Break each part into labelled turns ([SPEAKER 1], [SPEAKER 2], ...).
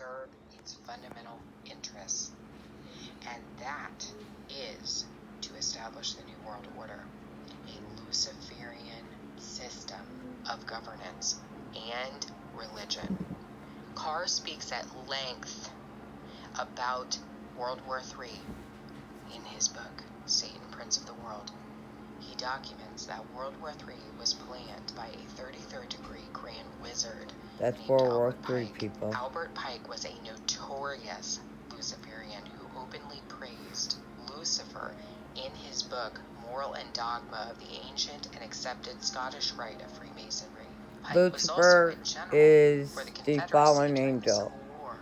[SPEAKER 1] serve its fundamental interests, and that is to establish the New World Order, a Luciferian system of governance and religion. Carr speaks at length about World War III in his book, Satan, Prince of the World. He documents that World War III was planned by a 33rd degree Grand Wizard
[SPEAKER 2] That's
[SPEAKER 1] named
[SPEAKER 2] World War
[SPEAKER 1] Albert
[SPEAKER 2] III,
[SPEAKER 1] Pike.
[SPEAKER 2] people.
[SPEAKER 1] Albert Pike was a notorious Luciferian who openly praised Lucifer in his book, Moral and Dogma of the Ancient and Accepted Scottish Rite of Freemasonry. Pike was also
[SPEAKER 2] Lucifer
[SPEAKER 1] a general
[SPEAKER 2] is
[SPEAKER 1] for the
[SPEAKER 2] the
[SPEAKER 1] Confederacy
[SPEAKER 2] fallen
[SPEAKER 1] during the
[SPEAKER 2] angel.
[SPEAKER 1] Civil War,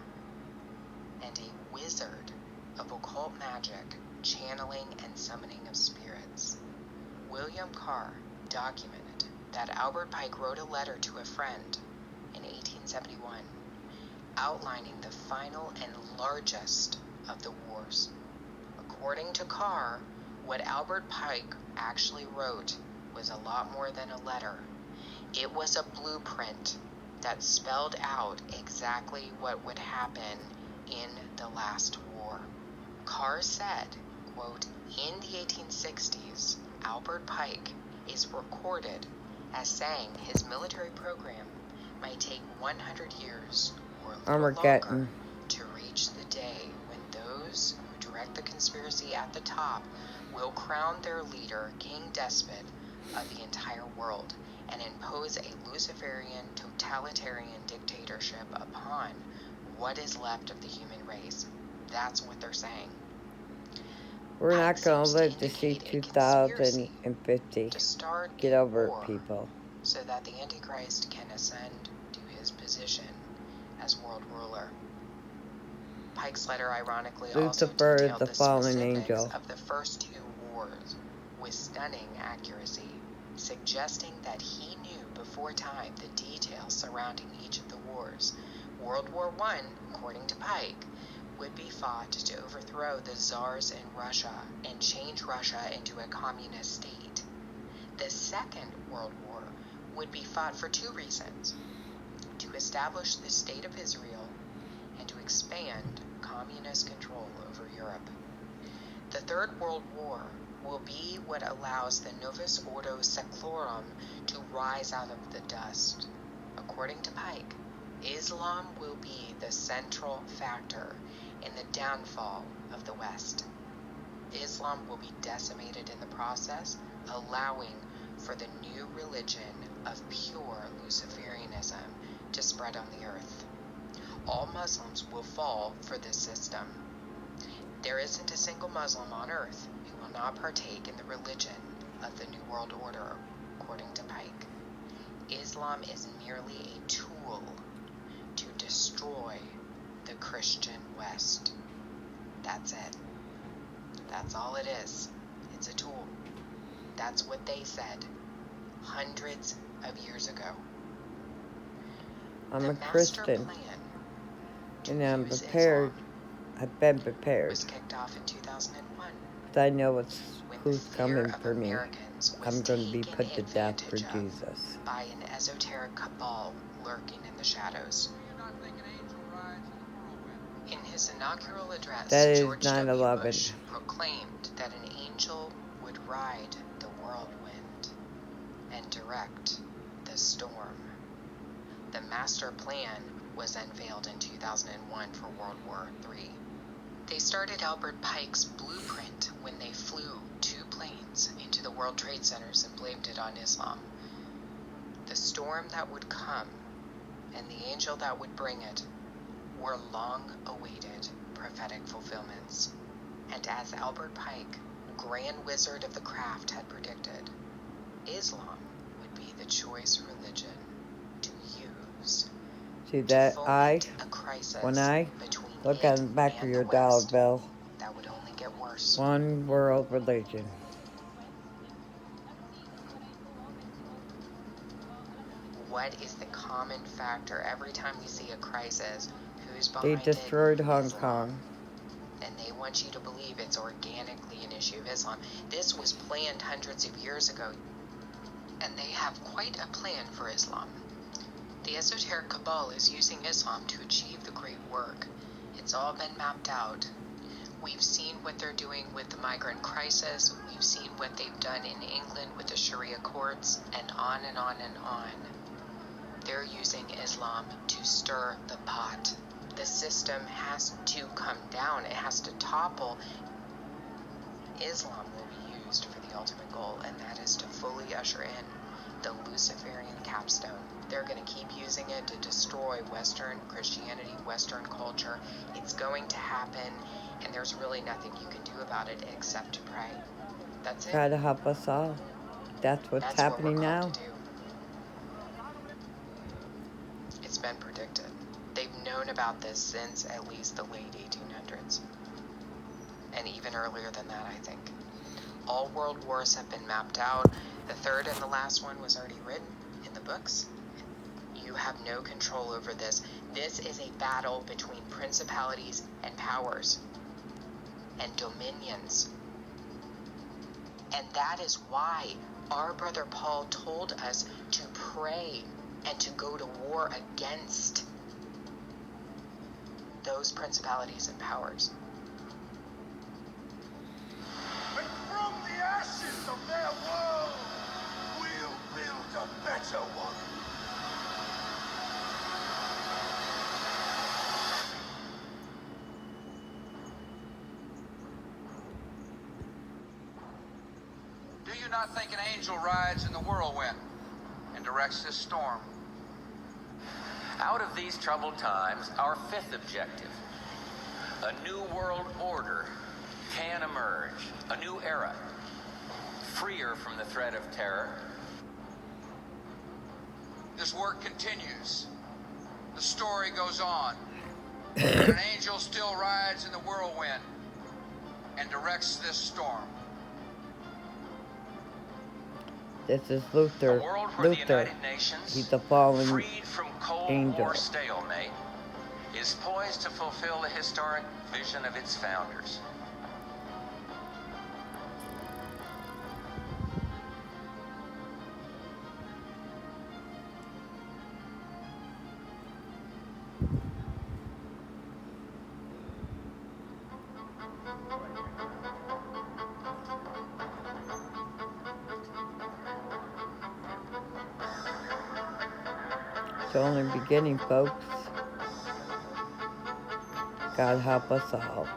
[SPEAKER 1] and a wizard of occult magic, channeling and summoning of spirits. William Carr documented that Albert Pike wrote a letter to a friend in 1871 outlining the final and largest of the wars. According to Carr, what Albert Pike actually wrote was a lot more than a letter. It was a blueprint that spelled out exactly what would happen in the last war. Carr said, quote, in the 1860s, Albert Pike is recorded as saying his military program might take 100 years or a little longer to reach the day when those who direct the conspiracy at the top will crown their leader king despot of the entire world and impose a Luciferian totalitarian dictatorship upon what is left of the human race. That's what they're saying.
[SPEAKER 2] We're not going to live to see 2050. Get over it, people.
[SPEAKER 1] So that the Antichrist can ascend to his position as world ruler. Pike's letter ironically also detailed the specifics of the first two wars with stunning accuracy, suggesting that he knew before time the details surrounding each of the wars. World War I, according to Pike, would be fought to overthrow the czars in Russia and change Russia into a communist state. The Second World War would be fought for two reasons: to establish the State of Israel and to expand communist control over Europe. The Third World War will be what allows the Novus Ordo Seclorum to rise out of the dust. According to Pike, Islam will be the central factor in the downfall of the West. Islam will be decimated in the process, allowing for the new religion of pure Luciferianism to spread on the earth. All Muslims will fall for this system. There isn't a single Muslim on earth who will not partake in the religion of the New World Order, according to Pike. Islam is merely a tool to destroy the Christian West. That's it. That's all it is. It's a tool. That's what they said hundreds of years ago.
[SPEAKER 2] I'm a Christian, and I'm prepared. I've been prepared.
[SPEAKER 1] Was kicked off in 2001.
[SPEAKER 2] I know who's coming for me. I'm going to be put to death for Jesus.
[SPEAKER 1] By an esoteric cabal lurking in the shadows. In his inaugural address, George W. Bush proclaimed that an angel would ride the whirlwind and direct the storm. The master plan was unveiled in 2001 for World War III. They started Albert Pike's blueprint when they flew two planes into the World Trade Centers and blamed it on Islam. The storm that would come and the angel that would bring it were long-awaited prophetic fulfillments. And as Albert Pike, Grand Wizard of the craft, had predicted, Islam would be the choice religion to use.
[SPEAKER 2] See that eye? One eye? Look at the back of your dollar bill.
[SPEAKER 1] That would only get worse.
[SPEAKER 2] One world religion.
[SPEAKER 1] What is the common factor every time we see a crisis? Who's behind it?
[SPEAKER 2] They destroyed Hong Kong.
[SPEAKER 1] And they want you to believe it's organically an issue of Islam. This was planned hundreds of years ago, and they have quite a plan for Islam. The esoteric cabal is using Islam to achieve the great work. It's all been mapped out. We've seen what they're doing with the migrant crisis. We've seen what they've done in England with the Sharia courts, and on and on and on. They're using Islam to stir the pot. The system has to come down. It has to topple. Islam will be used for the ultimate goal, and that is to fully usher in the Luciferian capstone. They're going to keep using it to destroy Western Christianity, Western culture. It's going to happen, and there's really nothing you can do about it except to pray. That's it.
[SPEAKER 2] Try to help us all. That's what's happening now.
[SPEAKER 1] It's been predicted. They've known about this since at least the late 1800s. And even earlier than that, I think. All world wars have been mapped out. The third and the last one was already written in the books. You have no control over this. This is a battle between principalities and powers and dominions. And that is why our brother Paul told us to pray and to go to war against those principalities and powers.
[SPEAKER 3] And from the ashes of their world, we'll build a better one.
[SPEAKER 4] Do you not think an angel rides in the whirlwind and directs this storm?
[SPEAKER 5] Out of these troubled times, our fifth objective, a new world order, can emerge. A new era, freer from the threat of terror.
[SPEAKER 4] This work continues. The story goes on. An angel still rides in the whirlwind and directs this storm.
[SPEAKER 2] This is Luther.
[SPEAKER 5] A world where the
[SPEAKER 2] Luther.
[SPEAKER 5] United Nations,
[SPEAKER 2] He's a fallen
[SPEAKER 5] freed from Cold
[SPEAKER 2] angel.
[SPEAKER 5] War stalemate, is poised to fulfill the historic vision of its founders.
[SPEAKER 2] It's only beginning, folks. God help us all.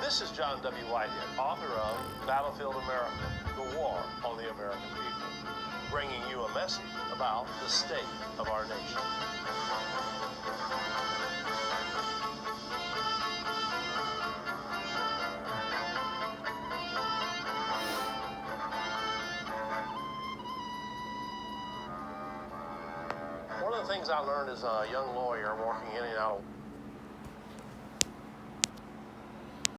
[SPEAKER 6] This is John W. Whitehead, author of Battlefield America, The War on the American People, bringing you a message about the state of our nation. One of the things I learned as a young lawyer working in and out of